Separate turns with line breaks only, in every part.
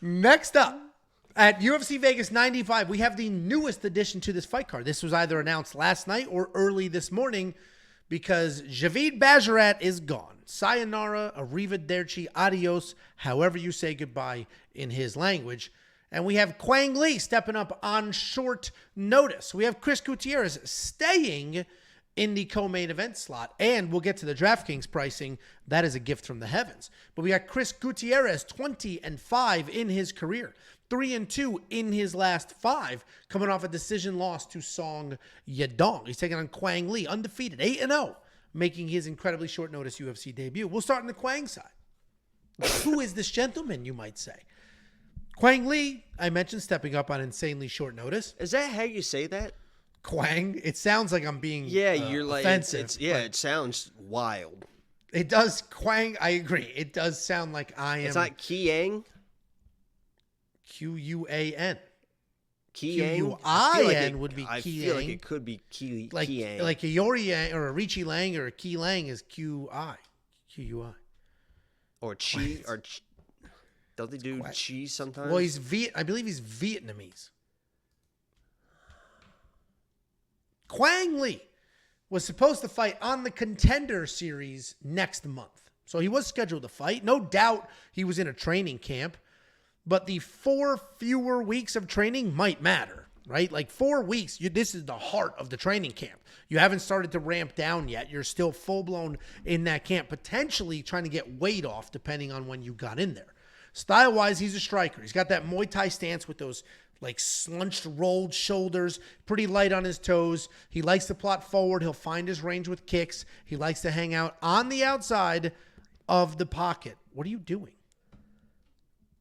Next up, at UFC Vegas 95, we have the newest addition to this fight card. This was either announced last night or early this morning because Javid Bajarat is gone. Sayonara, arrivederci, adios, however you say goodbye in his language. And we have Quang stepping up on short notice. We have Chris Gutierrez staying in the co-main event slot. And we'll get to the DraftKings pricing. That is a gift from the heavens. But we got Chris Gutierrez, 20-5 in his career. 3-2 in his last 5, coming off a decision loss to Song Yadong. He's taking on Quang undefeated, 8-0, making his incredibly short notice UFC debut. We'll start on the Quang side. Who is this gentleman, you might say? Quang I mentioned stepping up on insanely short notice.
Is that how you say that?
Quang? It sounds like I'm being
you're like
offensive.
it sounds wild.
It does. Quang, I agree. It does sound like I am.
It's not Quang.
Q-U-A-N.
Q-U-I-N
would be Qiang.
I feel like it could be Qiang.
Like a Yori Yang or a Richie Lang or a Qi Lang is Q-I. Q-U-I.
Or Chi. Don't they do Chi sometimes?
Well, I believe he's Vietnamese. Quang was supposed to fight on the Contender Series next month. So he was scheduled to fight. No doubt he was in a training camp. But the 4 fewer weeks of training might matter, right? Like 4 weeks, this is the heart of the training camp. You haven't started to ramp down yet. You're still full-blown in that camp, potentially trying to get weight off depending on when you got in there. Style-wise, he's a striker. He's got that Muay Thai stance with those like slunched, rolled shoulders, pretty light on his toes. He likes to plot forward. He'll find his range with kicks. He likes to hang out on the outside of the pocket. What are you doing?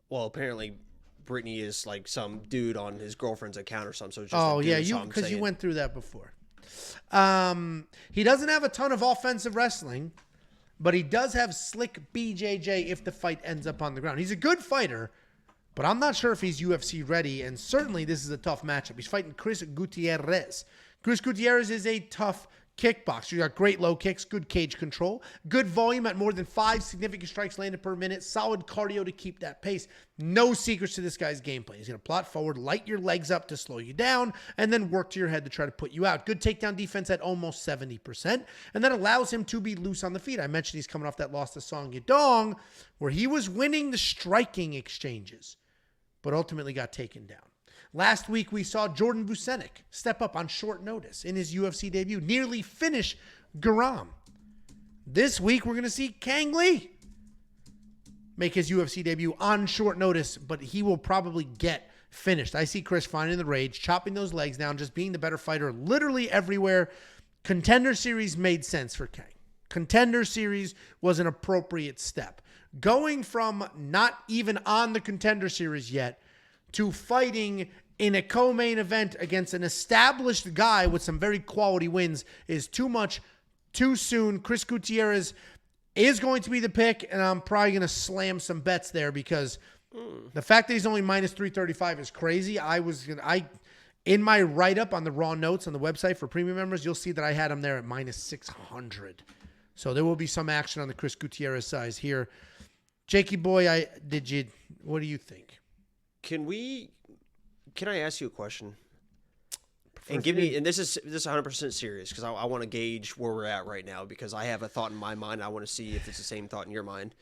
Well, apparently Brittany is like some dude on his girlfriend's account or something. So it's just
because you went through that before. He doesn't have a ton of offensive wrestling, but he does have slick BJJ if the fight ends up on the ground. He's a good fighter, but I'm not sure if he's UFC ready, and certainly this is a tough matchup. He's fighting Chris Gutierrez. Chris Gutierrez is a tough kickboxer. You got great low kicks, good cage control, good volume at more than 5 significant strikes landed per minute, solid cardio to keep that pace. No secrets to this guy's game plan. He's going to plot forward, light your legs up to slow you down, and then work to your head to try to put you out. Good takedown defense at almost 70%, and that allows him to be loose on the feet. I mentioned he's coming off that loss to Song Yadong, where he was winning the striking exchanges, but ultimately got taken down. Last week, we saw Jordan Vucenic step up on short notice in his UFC debut, nearly finish Garam. This week, we're going to see Quang make his UFC debut on short notice, but he will probably get finished. I see Chris finding the rage, chopping those legs down, just being the better fighter literally everywhere. Contender Series made sense for Quang. Contender Series was an appropriate step. Going from not even on the Contender Series yet to fighting in a co-main event against an established guy with some very quality wins is too much, too soon. Chris Gutierrez is going to be the pick, and I'm probably going to slam some bets there because the fact that he's only minus 335 is crazy. In my write-up on the Raw Notes on the website for premium members, you'll see that I had him there at minus 600. So there will be some action on the Chris Gutierrez side here. Jakey boy, what do you think?
Can I ask you a question? And this is 100% serious because I want to gauge where we're at right now because I have a thought in my mind. I want to see if it's the same thought in your mind.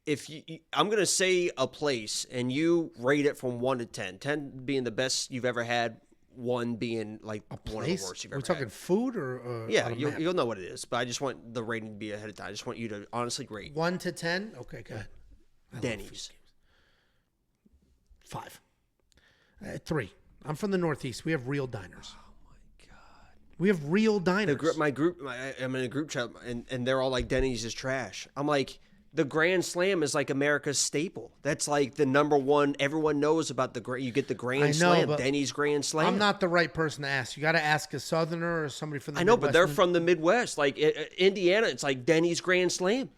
I'm going to say a place and you rate it from 1 to 10. 10 being the best you've ever had, 1 being like one of the worst you've ever had.
We're talking food or
yeah, you'll know what it is, but I just want the rating to be ahead of time. I just want you to honestly rate.
1 to 10? Okay, good.
Denny's.
5. 3. I'm from the Northeast. We have real diners.
Oh my God.
We have real diners.
I'm in a group chat, and they're all like, Denny's is trash. I'm like, the Grand Slam is like America's staple. That's like the number one. Everyone knows about you get the Grand Slam, Denny's Grand Slam.
I'm not the right person to ask. You got to ask a Southerner or somebody from the
Midwest. I know,
Midwest.
but they're from the Midwest. Like Indiana, it's like Denny's Grand Slam.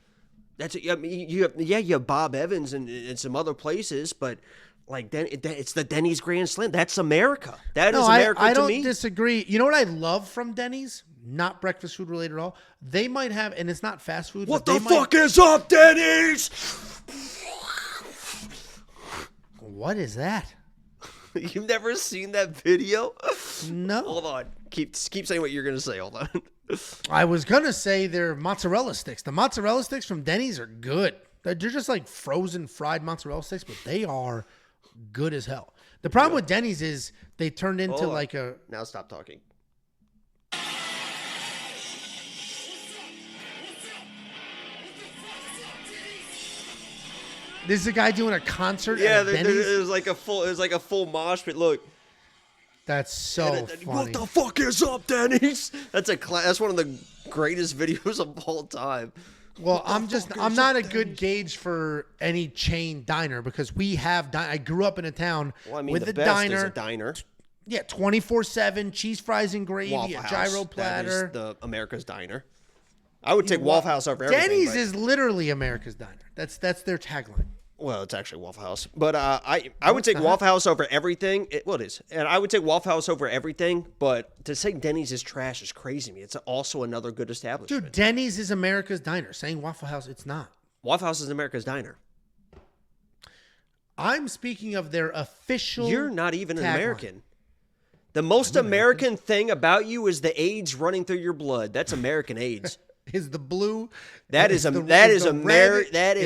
You have Bob Evans and some other places, but like it's the Denny's Grand Slam. That's America. That is America to me.
I don't disagree. You know what I love from Denny's? Not breakfast food related at all. They might have, and it's not fast food.
What the fuck is up, Denny's?
What is that?
You've never seen that video?
No.
Hold on. Keep saying what you're gonna say. Hold on.
I was gonna say they're mozzarella sticks. The mozzarella sticks from Denny's are good. They're just like frozen fried mozzarella sticks, but they are good as hell. The problem with Denny's is they turned into like a.
Now stop talking.
This is a guy doing a concert.
Yeah,
at Denny's.
it was like a full mosh pit. Look,
that's so funny.
What the fuck is up, Denny's? That's one of the greatest videos of all time.
Well, I'm not a good gauge for any chain diner because we have. I grew up in a town with
the
a
best
diner.
is a diner.
Yeah, 24/7 cheese fries and gravy,
Waffle
a
House.
gyro platter.
That is the America's Diner. I would take Waffle House over everything.
Denny's is literally America's Diner. That's their tagline.
Well, it's actually Waffle House, but I would take Waffle House over everything. It is, and I would take Waffle House over everything. But to say Denny's is trash is crazy to me. It's also another good establishment.
Dude, Denny's is America's Diner. Saying Waffle House, it's not.
Waffle House is America's Diner.
I'm speaking of their official.
You're not even an
tagline.
American. The most American thing about you is the AIDS running through your blood. That's American AIDS.
Is the blue?
That is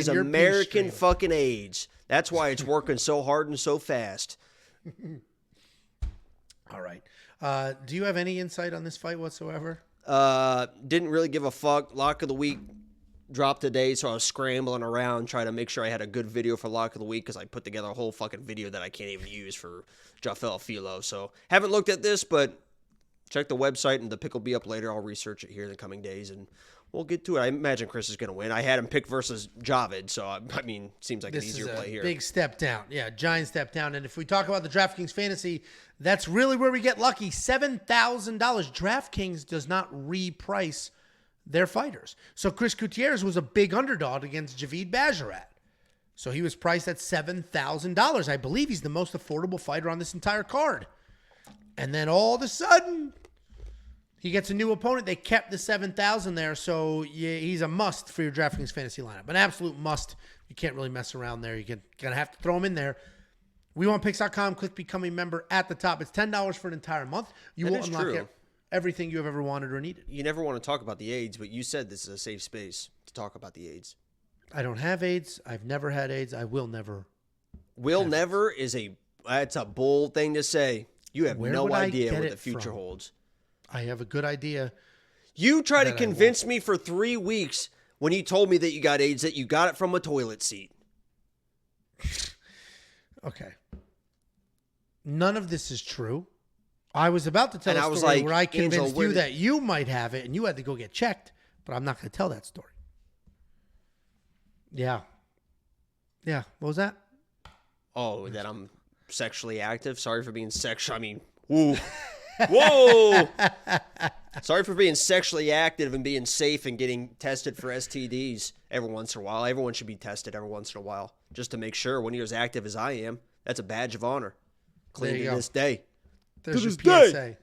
American fucking AIDS. That's why it's working so hard and so fast.
All right. Do you have any insight on this fight whatsoever?
Didn't really give a fuck. Lock of the week dropped today, so I was scrambling around trying to make sure I had a good video for lock of the week because I put together a whole fucking video that I can't even use for Jafel Filo. So haven't looked at this, but check the website and the pick will be up later. I'll research it here in the coming days and we'll get to it. I imagine Chris is going to win. I had him pick versus Javid, so I mean, seems like an easier play here.
Big step down. Yeah, giant step down. And if we talk about the DraftKings fantasy, that's really where we get lucky. $7,000. DraftKings does not reprice their fighters. So Chris Gutierrez was a big underdog against Javid Bajarat. So he was priced at $7,000. I believe he's the most affordable fighter on this entire card. And then all of a sudden, he gets a new opponent. They kept the $7,000 there, so yeah, he's a must for your DraftKings fantasy lineup. An absolute must. You can't really mess around there. You're going to have to throw him in there. WeWantPicks.com. Click Become a Member at the top. It's $10 for an entire month. You will unlock everything you have ever wanted or needed.
You never want to talk about the AIDS, but you said this is a safe space to talk about the AIDS.
I don't have AIDS. I've never had AIDS. I will never.
Will never is that's a bold thing to say. You have no idea what the future holds.
I have a good idea.
You tried to convince me for 3 weeks when you told me that you got AIDS, that you got it from a toilet seat.
Okay. None of this is true. I was about to tell a story where I convinced you that you might have it and you had to go get checked, but I'm not going to tell that story. Yeah. Yeah. What was that?
Oh, that I'm sexually active? Sorry for being sexual. I mean, woo. Whoa! Sorry for being sexually active and being safe and getting tested for STDs every once in a while. Everyone should be tested every once in a while just to make sure when you're as active as I am. That's a badge of honor. Clean to this day.
There's your PSA.